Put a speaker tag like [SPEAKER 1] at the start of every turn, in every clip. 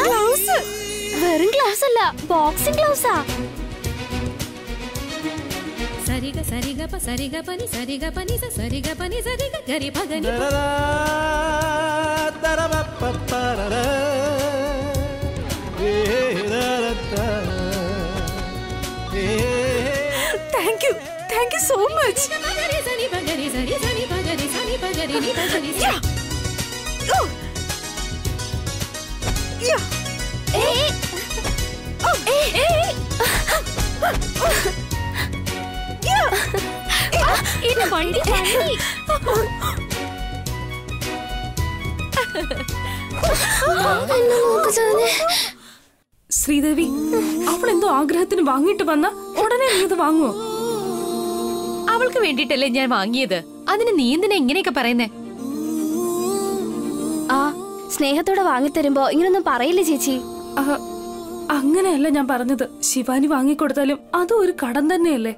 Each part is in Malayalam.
[SPEAKER 1] ഗ്ലൗസ് വെറും ഗ്ലൗസ് അല്ല, ബോക്സിംഗ് ഗ്ലൗസാ.
[SPEAKER 2] സരിഗ സരിഗ പ സരിഗ പനി സരിഗ പനി സരിഗ പനി സരിഗ ഗരി പഗനി.
[SPEAKER 1] Thank you so much.
[SPEAKER 2] സനി പഗരി സരി സനി പഗരി സനി പഗരി നി പഗരി.
[SPEAKER 3] ശ്രീദേവി, അവളെന്തോ ആഗ്രഹത്തിന് വാങ്ങിട്ട് വന്ന ഉടനെ നീ ഇത് വാങ്ങുവോ?
[SPEAKER 4] അവൾക്ക് വേണ്ടിട്ടല്ലേ ഞാൻ വാങ്ങിയത്. അതിന് നീ എന്തിനാ ഇങ്ങനെയൊക്കെ പറയുന്നേ?
[SPEAKER 1] ആ സ്നേഹത്തോടെ വാങ്ങിത്തരുമ്പോ ഇങ്ങനൊന്നും പറയില്ലേ ചേച്ചി.
[SPEAKER 3] അങ്ങനെയല്ല ഞാൻ പറഞ്ഞത്. ശിവാനി വാങ്ങിക്കൊടുത്താലും അതും ഒരു കടം തന്നെയല്ലേ?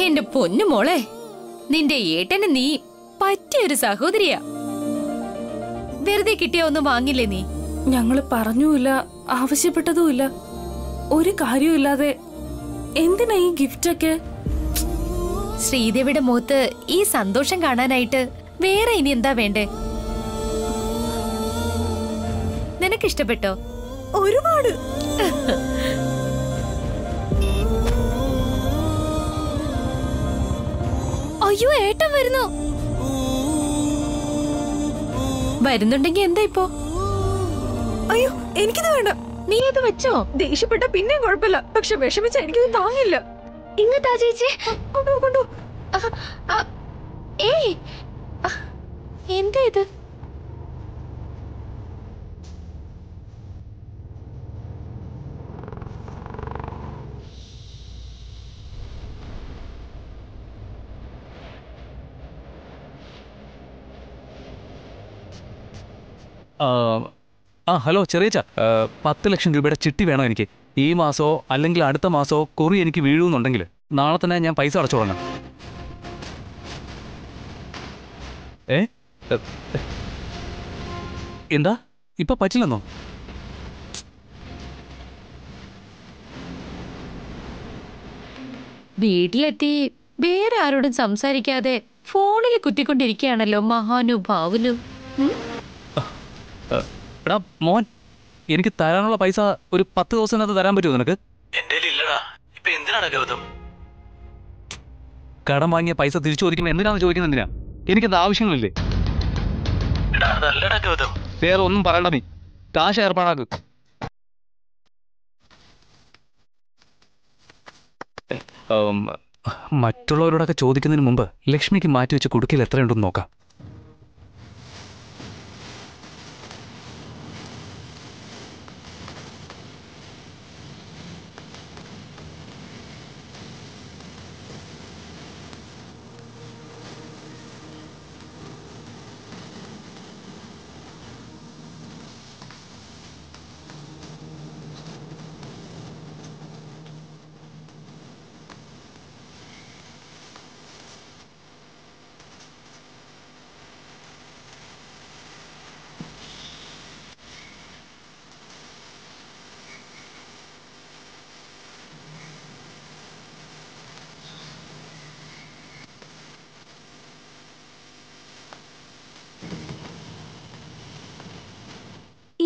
[SPEAKER 4] എന്റെ പൊന്നു മോളെ, നിന്റെ ഏട്ടന് നീ പറ്റിയൊരു സഹോദരിയാ. വെറുതെ കിട്ടിയ ഒന്നും വാങ്ങില്ലേ നീ?
[SPEAKER 3] ഞങ്ങള് പറഞ്ഞുമില്ല, ആവശ്യപ്പെട്ടതുമില്ല. ഒരു കാര്യമില്ലാതെ എന്തിനാ ഈ ഗിഫ്റ്റൊക്കെ?
[SPEAKER 4] ശ്രീദേവിയുടെ മുഖത്ത് ഈ സന്തോഷം കാണാനായിട്ട് വേറെ ഇനി എന്താ വേണ്ടേ? നിനക്കിഷ്ടപ്പെട്ടോ?
[SPEAKER 1] ഒരുപാട്. അയ്യോ, ഏട്ടൻ വരുന്നു.
[SPEAKER 4] വരുന്നുണ്ടെങ്കി എന്താ ഇപ്പോ?
[SPEAKER 1] അയ്യോ, എനിക്കിത് വേണ്ട.
[SPEAKER 4] നീ അത് വെച്ചോ.
[SPEAKER 1] ദേഷ്യപ്പെട്ട പിന്നെയും കുഴപ്പമില്ല, പക്ഷെ വിഷമിച്ച എനിക്കിത് താങ്ങില്ല. ഇങ്ങത്താ ചേച്ചി, കൊണ്ടു.
[SPEAKER 4] ഏയ്, എന്താ ഇത്?
[SPEAKER 5] ഹലോ ചെറിയച്ച, 10 ലക്ഷം രൂപയുടെ ചിട്ടി വേണം എനിക്ക്. ഈ മാസമോ അല്ലെങ്കിൽ അടുത്ത മാസമോ കുറി എനിക്ക് വീഴുന്നുണ്ടെങ്കിൽ നാളെ തന്നെ ഞാൻ പൈസ അടച്ചു തുടങ്ങാം. എന്താ ഇപ്പൊ പറ്റില്ലെന്നോ?
[SPEAKER 4] വീട്ടിലെത്തി വേറെ ആരോടും സംസാരിക്കാതെ ഫോണിൽ കുത്തിക്കൊണ്ടിരിക്കുകയാണല്ലോ മഹാനുഭാവനു.
[SPEAKER 5] എടാ മോൻ, എനിക്ക് തരാനുള്ള പൈസ ഒരു 10 ദിവസത്തിനകത്ത് തരാൻ പറ്റുമോ നിനക്ക്? കടം വാങ്ങിയ പൈസ തിരിച്ചു ചോദിക്കുമ്പോൾ എന്തിനാണ് ചോദിക്കുന്നത്? എന്തിനാ? എനിക്കെന്താ ആവശ്യങ്ങളില്ലേ? വേറെ ഒന്നും പറയണ്ട, നീ കാശ് ഏർപ്പാടാക്ക്. മറ്റുള്ളവരോടൊക്കെ ചോദിക്കുന്നതിന് മുമ്പ് ലക്ഷ്മിക്ക് മാറ്റിവെച്ച് കുടുക്കിൽ എത്രയുണ്ടെന്ന് നോക്കാം.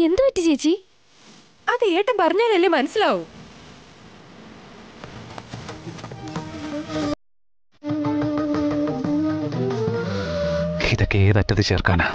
[SPEAKER 1] എന്തു പറ്റി ചേച്ചി?
[SPEAKER 4] അത് ഏട്ടൻ പറഞ്ഞാലല്ലേ മനസ്സിലാവൂ.
[SPEAKER 5] ഇതൊക്കെ ഏതറ്റത്ത് ചേർക്കാനാ?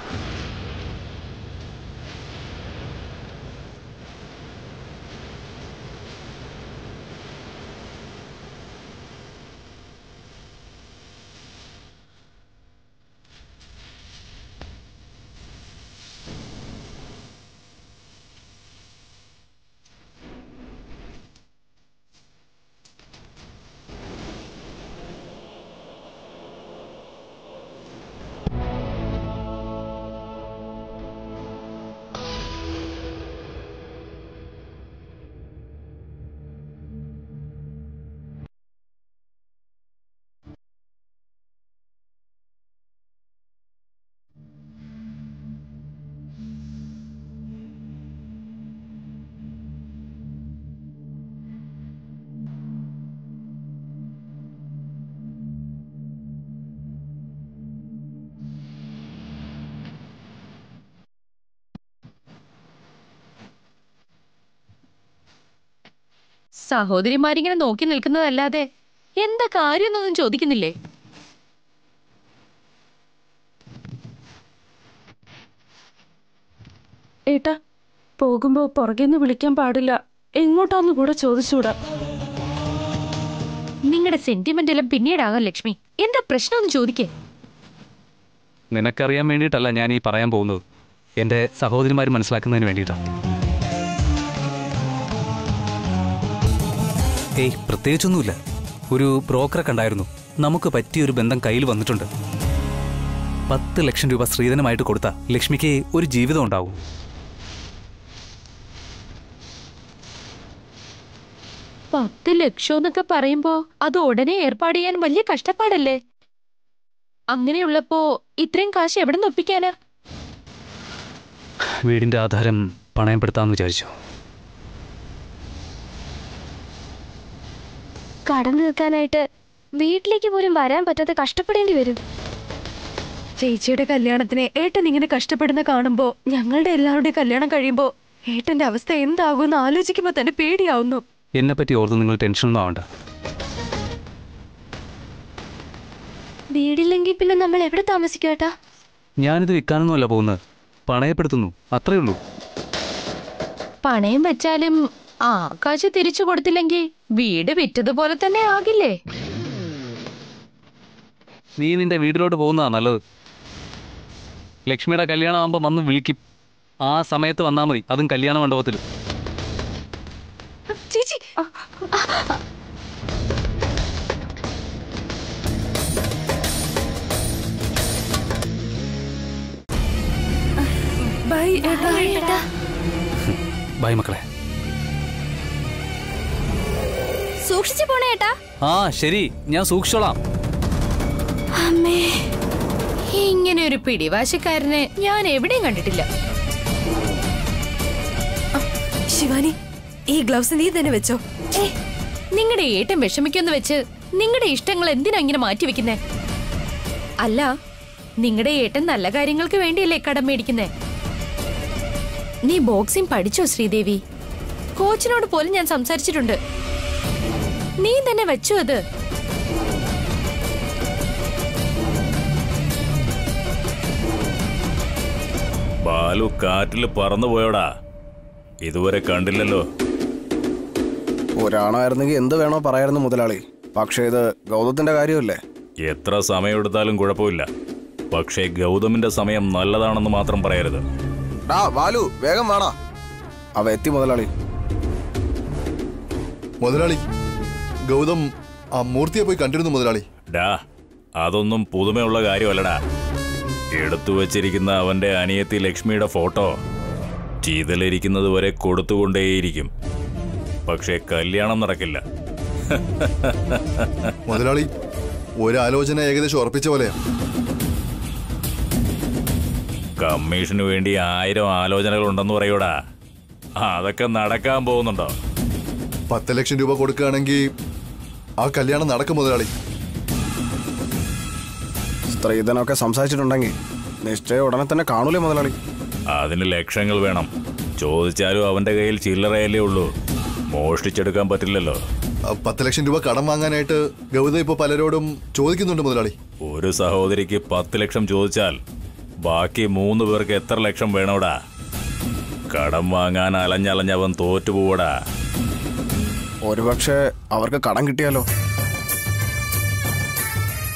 [SPEAKER 4] സഹോദരിമാരിങ്ങനെ നോക്കി നിൽക്കുന്നതല്ലാതെ എന്താ കാര്യമൊന്നും ചോദിക്കുന്നില്ലേ?
[SPEAKER 3] ഏട്ടാ, പോകുമ്പോ പുറകെന്ന് വിളിക്കാൻ പാടില്ല, എങ്ങോട്ടാന്ന് കൂടെ ചോദിച്ചൂടാ.
[SPEAKER 4] നിങ്ങളുടെ സെന്റിമെന്റ് എല്ലാം പിന്നീടാകാം ലക്ഷ്മി. എന്താ പ്രശ്നം ചോദിക്കേ?
[SPEAKER 5] നിനക്കറിയാൻ വേണ്ടിയിട്ടല്ല ഞാൻ ഈ പറയാൻ പോകുന്നത്, എൻ്റെ സഹോദരിമാർ മനസ്സിലാക്കുന്നതിന് വേണ്ടിയിട്ടാണ്. ഏയ്, പ്രത്യേകിച്ചൊന്നുമില്ല. ഒരു ബ്രോക്കറെ കണ്ടായിരുന്നു. നമുക്ക് പറ്റിയൊരു ബന്ധം കയ്യിൽ വന്നിട്ടുണ്ട്. 10 ലക്ഷം രൂപ സ്ത്രീധനമായിട്ട് കൊടുത്ത ലക്ഷ്മിക്ക് ഒരു ജീവിതം ഉണ്ടാവും.
[SPEAKER 4] $10 ലക്ഷം എന്നൊക്കെ പറയുമ്പോ അത് ഉടനെ ഏർപ്പാട് ചെയ്യാൻ വലിയ കഷ്ടപ്പാടല്ലേ? അങ്ങനെയുള്ളപ്പോ ഇത്രയും കാശ് എവിടെ നിന്ന് ഒപ്പിക്കാനാ?
[SPEAKER 5] വീടിൻ്റെ ആധാരം പണയപ്പെടുത്താമെന്ന് വിചാരിച്ചു.
[SPEAKER 1] കടം തീർക്കാനായിട്ട് വീട്ടിലേക്ക് പോലും വരാൻ പറ്റാതെ കഷ്ടപ്പെടേണ്ടി വരും. ചേച്ചിയുടെ കല്യാണത്തിന് ഏട്ടൻ ഇങ്ങനെ കഷ്ടപ്പെടുന്ന കാണുമ്പോ ഞങ്ങളുടെ എല്ലാവരുടെയും കല്യാണം കഴിയുമ്പോ ഏട്ടന്റെ അവസ്ഥ എന്താകുമെന്ന് ആലോചിക്കുമ്പോ തന്നെ പേടിയാവുന്നു.
[SPEAKER 5] എന്നെപ്പറ്റി ഓർത്ത് നിങ്ങൾ ടെൻഷനൊന്നും ആവണ്ട.
[SPEAKER 1] വീടില്ലെങ്കിൽ പിന്നെ നമ്മൾ എവിടെ താമസിക്കും ഏട്ടാ?
[SPEAKER 5] ഞാനിത് വിൽക്കാനൊന്നുമല്ല പോകുന്നത്, പണയപ്പെടുത്തുന്നു, അത്രേ ഉള്ളൂ.
[SPEAKER 4] പണയം വെച്ചാലും ആ കാശ് തിരിച്ചു കൊടുത്തില്ലെങ്കിൽ വീട് വിറ്റതുപോലെ തന്നെ ആകില്ലേ?
[SPEAKER 5] നീ നിന്റെ വീട്ടിലോട്ട് പോകുന്നതാ നല്ലത്. ലക്ഷ്മിയുടെ കല്യാണം ആകുമ്പോൾ വന്ന് വിളിക്കും. ആ സമയത്ത് വന്നാൽ മതി, അതും കല്യാണ മണ്ഡപത്തിൽ.
[SPEAKER 1] ചേച്ചി,
[SPEAKER 3] ബൈ ഏട്ടാ.
[SPEAKER 5] ബൈ മക്കളെ.
[SPEAKER 1] സൂക്ഷിച്ചു പോണേ ഏട്ടാ.
[SPEAKER 5] ആ ശരി, ഞാൻ സൂക്ഷിച്ചോളാം.
[SPEAKER 1] അമ്മേ,
[SPEAKER 4] ഇങ്ങനെ ഒരു പിടിവാശിക്കാരനെ ഞാൻ എവിടെയും കണ്ടിട്ടില്ല.
[SPEAKER 1] ശിവാനി, ഈ ഗ്ലൗസ് നീ തന്നെ വെച്ചോ.
[SPEAKER 4] നിങ്ങളുടെ ഏട്ടൻ വിഷമിക്കൊന്ന് വെച്ച് നിങ്ങളുടെ ഇഷ്ടങ്ങൾ എന്തിനാ ഇങ്ങനെ മാറ്റി വെക്കുന്നേ? അല്ല, നിങ്ങളുടെ ഏട്ടൻ നല്ല കാര്യങ്ങൾക്ക് വേണ്ടിയല്ലേ കടം മേടിക്കുന്നേ? നീ ബോക്സിംഗ് പഠിച്ചോ ശ്രീദേവി? കോച്ചിനോട് പോലും ഞാൻ സംസാരിച്ചിട്ടുണ്ട്. നീ തന്നെ വെച്ചോ അത്.
[SPEAKER 6] ബാലു കാറ്റിൽ പറന്നു പോയോടാ, ഇതുവരെ കണ്ടില്ലല്ലോ.
[SPEAKER 7] ഒരാണായിരുന്നെങ്കിൽ എന്ത് വേണോ പറയായിരുന്നു മുതലാളി. പക്ഷേ ഇത് ഗൗതത്തിന്റെ കാര്യമല്ലേ?
[SPEAKER 6] എത്ര സമയമെടുത്താലും കുഴപ്പമില്ല, പക്ഷേ ഗൗതമിന്റെ സമയം നല്ലതാണെന്ന് മാത്രം പറയരുത്.
[SPEAKER 7] ബാലു, വേഗം വേണ. അവ എത്തി മുതലാളി.
[SPEAKER 8] മുതലാളി, ഗൗതം ആ മൂർത്തിയെ പോയി കണ്ടിരുന്നു മുതലാളി.
[SPEAKER 6] ഡാ, അതൊന്നും പുതുമയുള്ള കാര്യമല്ലടാ. എടുത്തു വച്ചിരിക്കുന്ന അവന്റെ അനിയത്തി ലക്ഷ്മിയുടെ ഫോട്ടോ ചീതലിരിക്കുന്നത് വരെ കൊടുത്തുകൊണ്ടേയിരിക്കും. പക്ഷേ കല്യാണം നടക്കില്ല.
[SPEAKER 8] മുതലാളി, ഒരാലോചന ഏകദേശം ഉറപ്പിച്ച പോലെയാ.
[SPEAKER 6] കമ്മീഷന് വേണ്ടി 1000 ആലോചനകൾ ഉണ്ടെന്ന് പറയൂടാ. അതൊക്കെ നടക്കാൻ പോകുന്നുണ്ടോ?
[SPEAKER 8] 10 ലക്ഷം രൂപ കൊടുക്കുകയാണെങ്കിൽ ആ കല്യാണം നടക്കും മുതലാളി.
[SPEAKER 7] സ്ത്രീധനമൊക്കെ സംസാരിച്ചിട്ടുണ്ടെങ്കിൽ നിശ്ചയം ഉടനെ തന്നെ കാണൂലേ മുതലാളി?
[SPEAKER 6] അതിന് ലക്ഷങ്ങൾ വേണം. ചോദിച്ചാലും അവന്റെ കയ്യിൽ ചില്ലറയല്ലേ ഉള്ളൂ, മോഷ്ടിച്ചെടുക്കാൻ പറ്റില്ലല്ലോ.
[SPEAKER 8] 10 ലക്ഷം രൂപ കടം വാങ്ങാനായിട്ട് ഗൗതം ഇപ്പൊ പലരോടും ചോദിക്കുന്നുണ്ട് മുതലാളി.
[SPEAKER 6] ഒരു സഹോദരിക്ക് 10 ലക്ഷം ചോദിച്ചാൽ ബാക്കി 3 പേർക്ക് എത്ര ലക്ഷം വേണോടാ? കടം വാങ്ങാൻ അലഞ്ഞവൻ തോറ്റുപോവടാ.
[SPEAKER 7] ഒരുപക്ഷെ അവർക്ക് കടം കിട്ടിയാലോ?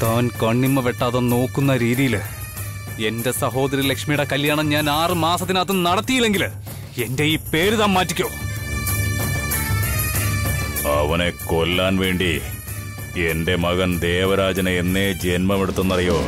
[SPEAKER 5] താൻ കണ്ണിമ്മ വെട്ടാതെ നോക്കുന്ന രീതിയിൽ എന്റെ സഹോദരി ലക്ഷ്മിയുടെ കല്യാണം ഞാൻ 6 മാസത്തിനകത്ത് നടത്തിയില്ലെങ്കിൽ എന്റെ ഈ പേര് താൻ മാറ്റിക്കോ.
[SPEAKER 6] അവനെ കൊല്ലാൻ വേണ്ടി എന്റെ മകൻ ദേവരാജനെ എന്നേ ജന്മമെടുത്തെന്നറിയോ?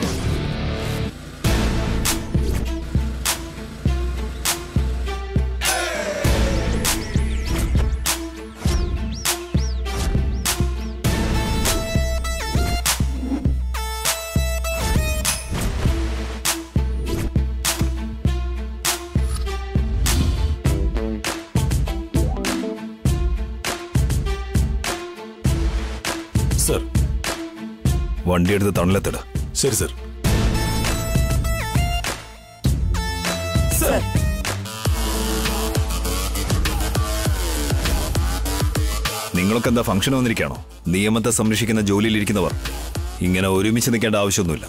[SPEAKER 9] സർ, വണ്ടി എടുത്ത് തണലത്തിട. ശരി സർ. സർ, നിങ്ങളൊക്കെ എന്താ ഫംഗ്ഷൻ വന്നിരിക്കുകയാണോ? നിയമത്തെ സംരക്ഷിക്കുന്ന ജോലിയിലിരിക്കുന്നവർ ഇങ്ങനെ ഒരുമിച്ച് നിൽക്കേണ്ട ആവശ്യമൊന്നുമില്ല.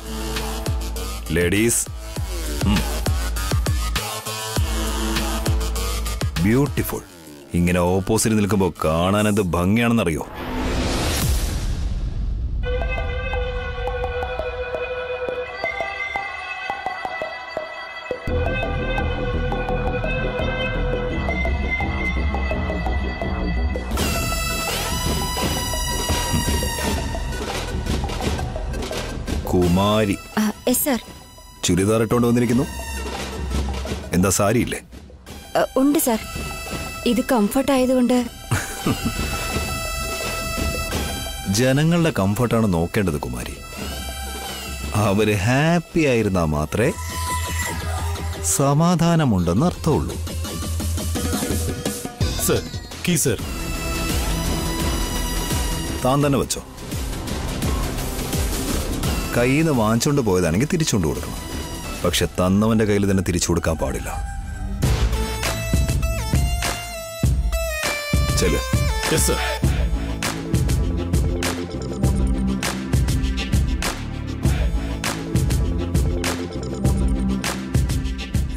[SPEAKER 9] Ladies, beautiful. ഇങ്ങനെ ഓപ്പോസിറ്റ് നിൽക്കുമ്പോൾ കാണാൻ എന്ത് ഭംഗിയാണെന്നറിയോ? കുമാരി ചുരിദാർ ഇട്ടോണ്ട് വന്നിരിക്കുന്നു. എന്താ സാരിയില്ലേ?
[SPEAKER 10] ഉണ്ട് സാർ, ഇത് കംഫർട്ട് ആയതുകൊണ്ട്.
[SPEAKER 9] ജനങ്ങളുടെ കംഫർട്ടാണ് നോക്കേണ്ടത് കുമാരി. അവര് ഹാപ്പി ആയിരുന്നാ മാത്രമേ സമാധാനമുണ്ടെന്ന് അർത്ഥമുള്ളൂ.
[SPEAKER 11] സർ, കീ സർ.
[SPEAKER 9] താൻ തന്നെ വെച്ചോ. കയ്യിൽ നിന്ന് വാങ്ങിച്ചുകൊണ്ട് പോയതാണെങ്കിൽ തിരിച്ചുകൊണ്ട് കൊടുക്കണം. പക്ഷെ തന്നവന്റെ കയ്യിൽ തന്നെ തിരിച്ചു കൊടുക്കാൻ പാടില്ല. ചെല്.
[SPEAKER 11] Yes sir.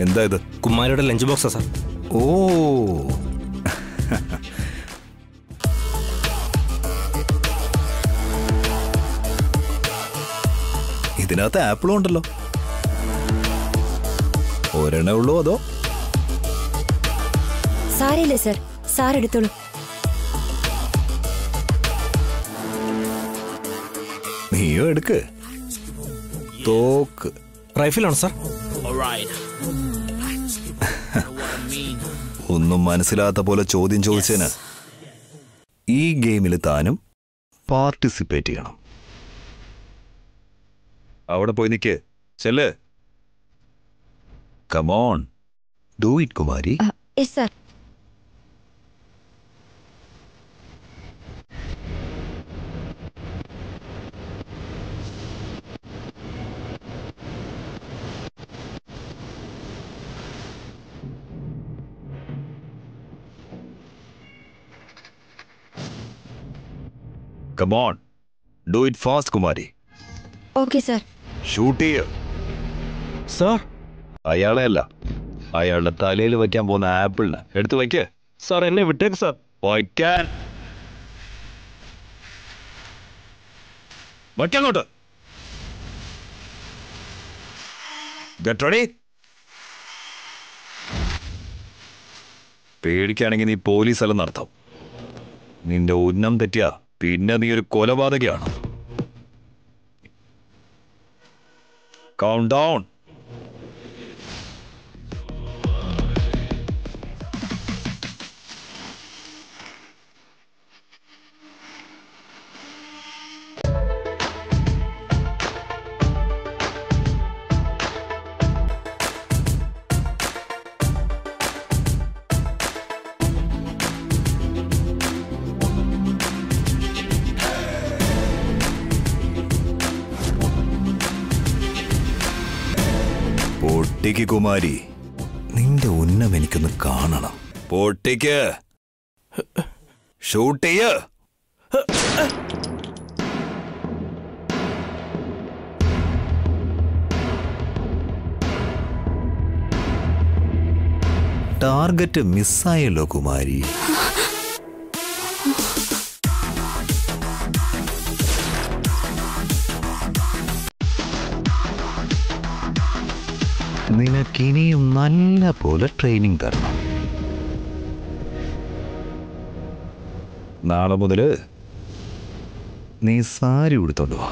[SPEAKER 9] എന്താ ഇത്?
[SPEAKER 5] കുമാരിയുടെ ലഞ്ച് ബോക്സാ സാർ.
[SPEAKER 9] ഓ, ഇതിനകത്ത് ആപ്പിളും ഉണ്ടല്ലോ. ഒരെണ്ണേ ഉള്ളൂ അതോ?
[SPEAKER 10] സാരയില്ല സർ, സാർ എടുത്തോളൂ.
[SPEAKER 9] നീയോ എടുക്ക്. തോക്ക്
[SPEAKER 5] റൈഫിലാണോ സാർ?
[SPEAKER 9] ഒന്നും മനസ്സിലാത്ത പോലെ ചോദ്യം ചോദിച്ചതിന് ഈ ഗെയിമിൽ താനും പാർട്ടിസിപ്പേറ്റ് ചെയ്യണം. അവിടെ പോയി നിൽക്ക്. ചെല്ല്. Come on, do it Kumari.
[SPEAKER 10] Yes sir.
[SPEAKER 9] Come on, do it fast Kumari.
[SPEAKER 10] Okay sir.
[SPEAKER 9] Shoot ചെയ്യ
[SPEAKER 5] സാർ.
[SPEAKER 9] അയാളെ അല്ല, അയാളുടെ തലയിൽ വയ്ക്കാൻ പോകുന്ന ആപ്പിളിന് എടുത്ത് വയ്ക്ക്.
[SPEAKER 5] സാർ എന്നെ വിട്ടേക്ക് സാർ.
[SPEAKER 9] വയ്ക്കാൻ. വയ്ക്കങ്ങോട്ട്. Get ready. പേടിക്കുകയാണെങ്കിൽ നീ പോലീസ് അല്ലെന്ന് അർത്ഥം. നിന്റെ ഉന്നം തെറ്റിയാ പിന്നെ നീ ഒരു കൊലപാതകയാണ്. Countdown. പൊട്ടിക്ക് കുമാരി, നിന്റെ ഉന്നം എനിക്കൊന്ന് കാണണം. പൊട്ടിക്ക്. ഷൂട്ട് ചെയ്യ. ടാർഗറ്റ് മിസ്സായല്ലോ കുമാരി. നിനക്കിനിയും നല്ല പോലെ ട്രെയിനിങ് തരണം. നാളെ മുതല് നീ സാരി ഉടുത്തോണ്ട് വാ.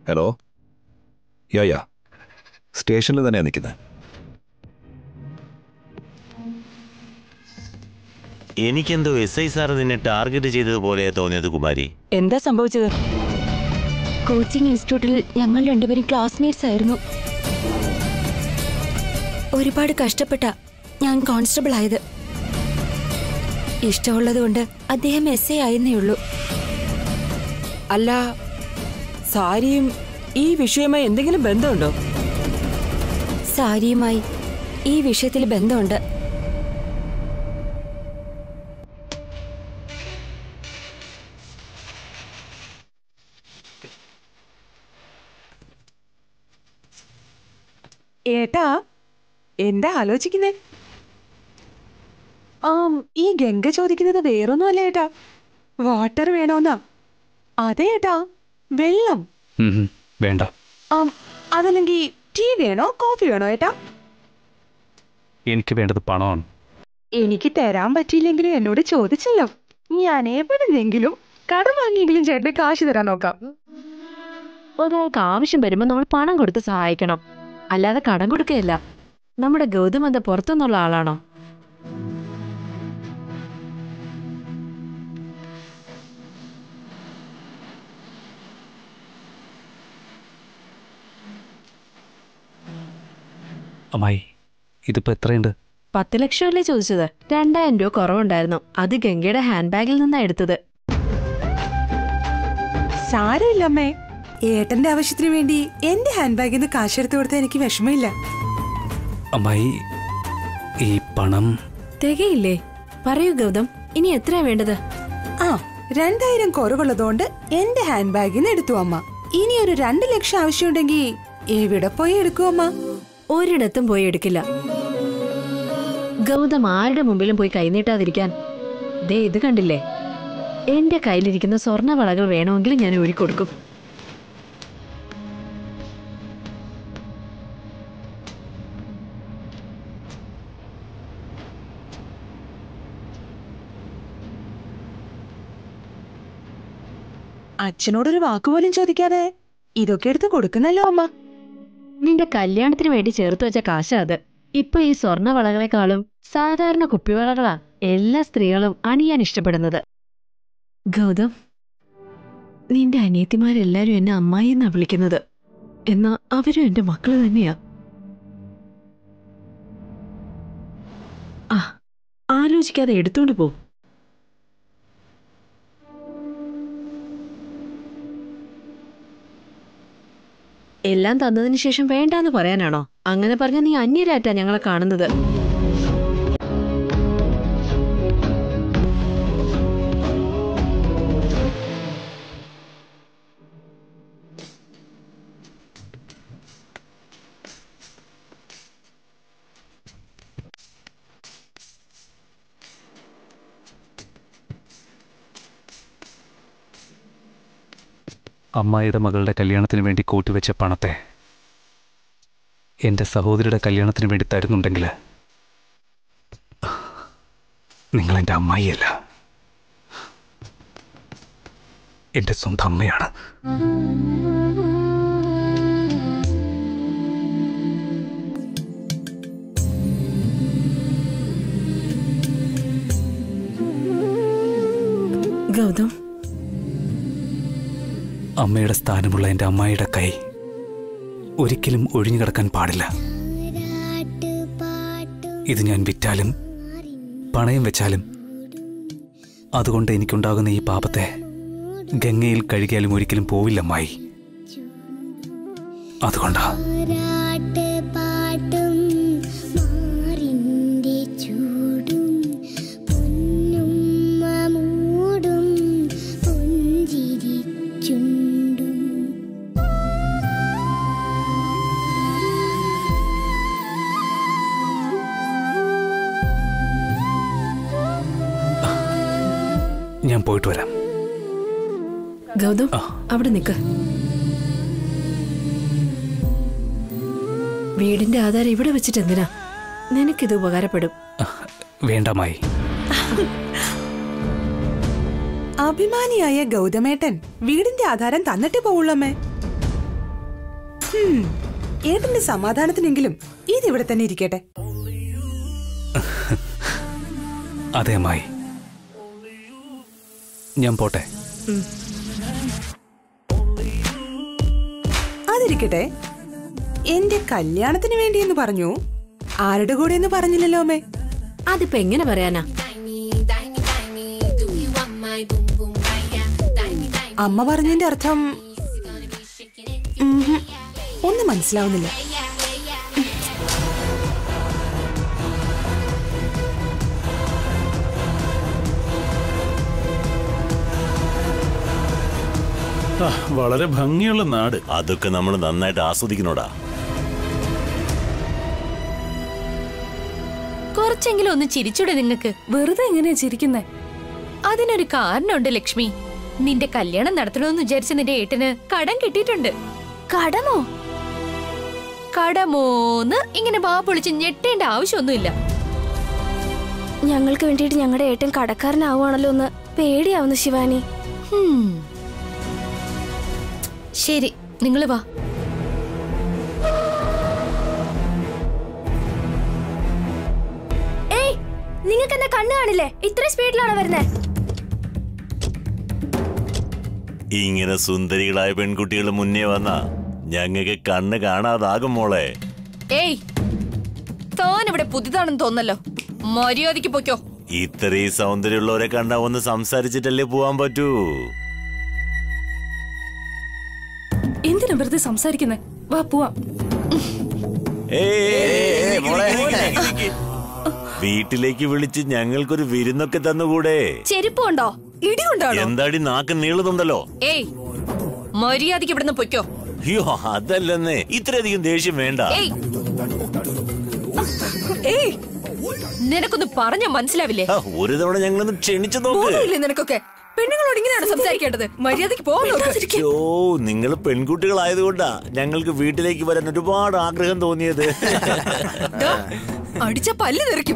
[SPEAKER 9] ഹലോ, യാ സ്റ്റേഷനിൽ തന്നെയാ നിൽക്കുന്നത്.
[SPEAKER 12] എനിക്കെന്തോ SI സാർ നിന്നെ ടാർഗറ്റ് ചെയ്തതുപോലെ തോന്നിയത് കുമാരി.
[SPEAKER 13] എന്താ സംഭവിച്ചത്?
[SPEAKER 10] കോച്ചിങ് ഇൻസ്റ്റിറ്റ്യൂട്ടിൽ ഞങ്ങൾ രണ്ടുപേരും ക്ലാസ്മേറ്റ്സ് ആയിരുന്നു. ഒരുപാട് കഷ്ടപ്പെട്ട ഞാൻ കോൺസ്റ്റബിൾ ആയത്. ഇഷ്ടമുള്ളതുകൊണ്ട് അദ്ദേഹം SI ആയെന്നേ ഉള്ളൂ.
[SPEAKER 13] അല്ല, സാരിയും ഈ വിഷയവുമായി എന്തെങ്കിലും ബന്ധമുണ്ടോ?
[SPEAKER 10] സാരിയുമായി ഈ വിഷയത്തിൽ ബന്ധമുണ്ട്.
[SPEAKER 13] ഏട്ടാ എന്താ ആലോചിക്കുന്നേ? ഈ ഗംഗ ചോദിക്കുന്നത് വേറൊന്നുമല്ല ഏട്ടാ, വാട്ടർ വേണോന്നാ. അതെ ഏട്ടാ, വെള്ളം.
[SPEAKER 5] വേണ്ട.
[SPEAKER 13] അതല്ലെങ്കിൽ ടീ വേണോ കോഫി വേണോ ഏട്ടാ?
[SPEAKER 5] എനിക്ക് വേണ്ടത് പണമാണ്.
[SPEAKER 13] എനിക്ക് തരാൻ പറ്റിയില്ലെങ്കിലും എന്നോട് ചോദിച്ചല്ലോ, ഞാൻ എവിടെന്നെങ്കിലും കടം വാങ്ങിയെങ്കിലും ചേട്ടന് കാശ് തരാൻ നോക്കാം.
[SPEAKER 1] ഒരാൾക്ക് ആവശ്യം വരുമ്പോൾ നമ്മൾ പണം കൊടുത്ത് സഹായിക്കണം, അല്ലാതെ കടം കൊടുക്കുകയല്ല. നമ്മുടെ ഗൗതം എന്താ പുറത്തുനിന്നുള്ള ആളാണോ?
[SPEAKER 5] അമ്മായി, ഇതിപ്പോ എത്രയുണ്ട്?
[SPEAKER 1] 10 ലക്ഷമല്ലേ ചോദിച്ചത്? 2000 രൂപ കുറവുണ്ടായിരുന്നു. അത് ഗംഗയുടെ ഹാൻഡ് ബാഗിൽ നിന്നാ എടുത്തത്.
[SPEAKER 13] സാരമില്ലമ്മേ, ഏട്ടന്റെ ആവശ്യത്തിന് വേണ്ടി എന്റെ ഹാൻഡ് ബാഗിൽ നിന്ന് കാശെടുത്ത് കൊടുത്താൽ എനിക്ക് വിഷമമില്ല.
[SPEAKER 5] അമ്മായി, ഈ പണം
[SPEAKER 1] തികയില്ലേ? പറയൂ ഗൗതം, ഇനി എത്രയാ വേണ്ടത്?
[SPEAKER 13] 2000 കുറവുള്ളതുകൊണ്ട് എന്റെ ഹാൻഡ് ബാഗിൽ നിന്ന് എടുത്തു അമ്മ. ഇനി ഒരു 2 ലക്ഷം ആവശ്യമുണ്ടെങ്കിൽ എവിടെ പോയി എടുക്കൂ അമ്മ?
[SPEAKER 1] ഒരിടത്തും പോയി എടുക്കില്ല. ഗൗതം ആരുടെ മുമ്പിലും പോയി കൈനീട്ടാതിരിക്കാൻ ദേ ഇത് കണ്ടില്ലേ? എന്റെ കയ്യിലിരിക്കുന്ന സ്വർണ്ണ വളകൾ വേണമെങ്കിൽ ഞാൻ ഊരിക്കൊടുക്കും.
[SPEAKER 13] അച്ഛനോടൊരു വാക്കുപോലും ചോദിക്കാതെ ഇതൊക്കെ എടുത്ത് കൊടുക്കുന്നല്ലോ അമ്മ.
[SPEAKER 1] നിന്റെ കല്യാണത്തിന് വേണ്ടി ചേർത്ത് വെച്ച കാശാ അത്. ഇപ്പൊ ഈ സ്വർണ്ണ വളകളെക്കാളും സാധാരണ കുപ്പിവളകളാ എല്ലാ സ്ത്രീകളും അണിയാൻ ഇഷ്ടപ്പെടുന്നത്. ഗൗതം, നിന്റെ അനിയത്തിമാരെല്ലാരും എന്നെ അമ്മായി എന്നാ വിളിക്കുന്നത്. എന്നാ അവരും എന്റെ മക്കള് തന്നെയാ. ആലോചിക്കാതെ എടുത്തോണ്ട് പോ. എല്ലാം തന്നതിന് ശേഷം വേണ്ടാന്ന് പറയാനാണോ? അങ്ങനെ പറഞ്ഞ നീ അന്യരായിട്ടാ ഞങ്ങളെ കാണുന്നത്.
[SPEAKER 5] അമ്മായിയുടെ മകളുടെ കല്യാണത്തിന് വേണ്ടി കൂട്ടിവെച്ച പണത്തെ എൻ്റെ സഹോദരിയുടെ കല്യാണത്തിന് വേണ്ടി തരുന്നുണ്ടെങ്കിൽ നിങ്ങൾ എൻ്റെ അമ്മായിയല്ല, എൻ്റെ സ്വന്തം അമ്മയാണ്.
[SPEAKER 1] ഗൗതം,
[SPEAKER 5] അമ്മയുടെ സ്ഥാനമുള്ള എൻ്റെ അമ്മായിയുടെ കൈ ഒരിക്കലും ഒഴിഞ്ഞു കിടക്കാൻ പാടില്ല. ഇത് ഞാൻ വിറ്റാലും പണയം വെച്ചാലും അതുകൊണ്ട് എനിക്കുണ്ടാകുന്ന ഈ പാപത്തെ ഗംഗയിൽ കഴുകിയാലും ഒരിക്കലും പോവില്ല അമ്മായി. അതുകൊണ്ടാ ഞാൻ പോയിട്ട് വരാം.
[SPEAKER 1] ഗൗതം, അവിടെ നിൽക്ക്. വീടിന്റെ ആധാരം ഇവിടെ വെച്ചിട്ട് എന്തിനാ? നിനക്കിത് ഉപകാരപ്പെടും.
[SPEAKER 5] വേണ്ടമായി.
[SPEAKER 13] അഭിമാനിയായ ഗൗതമേട്ടൻ വീടിന്റെ ആധാരം തന്നിട്ട് പോവുള്ളമ്മേ. ഏട്ടന്റെ സമാധാനത്തിനെങ്കിലും ഇതിവിടെ തന്നെ ഇരിക്കട്ടെ.
[SPEAKER 5] അതെ അമ്മായി, ഞാൻ പോട്ടെ.
[SPEAKER 13] അതിരിക്കട്ടെ, എന്റെ കല്യാണത്തിന് വേണ്ടിയെന്ന് പറഞ്ഞു, ആരുടെ കൂടെ എന്ന് പറഞ്ഞില്ലല്ലോ അമ്മേ.
[SPEAKER 1] അതിപ്പോ എങ്ങനെ പറയാനാ?
[SPEAKER 13] അമ്മ പറഞ്ഞതിന്റെ അർത്ഥം ഒന്നും മനസ്സിലാവുന്നില്ല.
[SPEAKER 11] വളരെ ഭംഗിയുള്ള നാട്.
[SPEAKER 12] അതൊക്കെ നമ്മൾ നന്നായിട്ട് ആസ്വദിക്കണോടാ.
[SPEAKER 4] കുറച്ചെങ്കിലും ഒന്ന് ചിരിച്ചൂടെ നിങ്ങക്ക്?
[SPEAKER 3] വെറുതെ എങ്ങനെയാ ചിരിക്കുന്നേ?
[SPEAKER 4] അതിനൊരു കാരണമുണ്ട് ലക്ഷ്മി. നിന്റെ കല്യാണം നടത്തണമെന്ന് വിചാരിച്ച നിന്റെ ഏട്ടന് കടം കിട്ടിയിട്ടുണ്ട്.
[SPEAKER 1] കടമോ?
[SPEAKER 4] കടമോന്ന് ഇങ്ങനെ വാ പൊളിച്ച് ഞെട്ടേണ്ട ആവശ്യമൊന്നുമില്ല.
[SPEAKER 1] ഞങ്ങൾക്ക് വേണ്ടിയിട്ട് ഞങ്ങളുടെ ഏട്ടൻ കടക്കാരനാവുകയാണല്ലോ എന്ന് പേടിയാവുന്നു ശിവാനി.
[SPEAKER 4] ശരി, നിങ്ങൾ വാ.
[SPEAKER 1] ഏയ്, നിങ്ങൾക്ക് എന്നെ കണ്ണു കാണില്ലേ? ഇത്ര സ്പീഡിലാണോ വരുന്നേ?
[SPEAKER 12] ഇങ്ങനെ സുന്ദരികളായ പെൺകുട്ടികൾ മുന്നേ വന്നാ ഞങ്ങൾക്ക് കണ്ണ് കാണാതാകും മോളെ.
[SPEAKER 4] ഏയ്, താൻ ഇവിടെ പുതിയതാണെന്ന് തോന്നല്ലോ. മര്യാദയ്ക്ക് പൊയ്ക്കോ.
[SPEAKER 12] ഇത്രയും സൗന്ദര്യമുള്ളവരെ കണ്ടാ ഒന്ന് സംസാരിച്ചിട്ടല്ലേ പോവാൻ പറ്റൂ.
[SPEAKER 3] എന്തിനാ വെറുതെ സംസാരിക്കുന്നേ? വാ പോവാം.
[SPEAKER 12] വീട്ടിലേക്ക് വിളിച്ച് ഞങ്ങൾക്കൊരു വിരുന്നൊക്കെ തന്നുകൂടെ?
[SPEAKER 1] ചെരുപ്പുണ്ടോ? ഇടിയുണ്ടോ?
[SPEAKER 12] എന്താടി നാക്ക് നീളുന്നുണ്ടല്ലോ.
[SPEAKER 4] ഏയ്, മര്യാദയ്ക്ക് ഇവിടുന്ന് പൊയ്ക്കോ.
[SPEAKER 12] അയ്യോ, അതല്ലെന്നേ, ഇത്രയധികം ദേഷ്യം വേണ്ട.
[SPEAKER 4] ഏയ്, നിനക്കൊന്ന് പറഞ്ഞ മനസ്സിലാവില്ലേ?
[SPEAKER 12] ഒരു തവണ ഞങ്ങളൊന്ന് ക്ഷണിച്ചു നോക്ക്.
[SPEAKER 4] നിനക്കൊക്കെ പെണ്ണുങ്ങളോട് ഇങ്ങനെയാണ് സംസാരിക്കേണ്ടത്. മര്യാദയ്ക്ക് പോകുന്നു.
[SPEAKER 12] ഓ, നിങ്ങൾ പെൺകുട്ടികളായതുകൊണ്ടാ ഞങ്ങൾക്ക് വീട്ടിലേക്ക് വരാൻ ഒരുപാട് ആഗ്രഹം തോന്നിയത്.
[SPEAKER 4] അടിച്ച പല്ല് തെറിക്കും.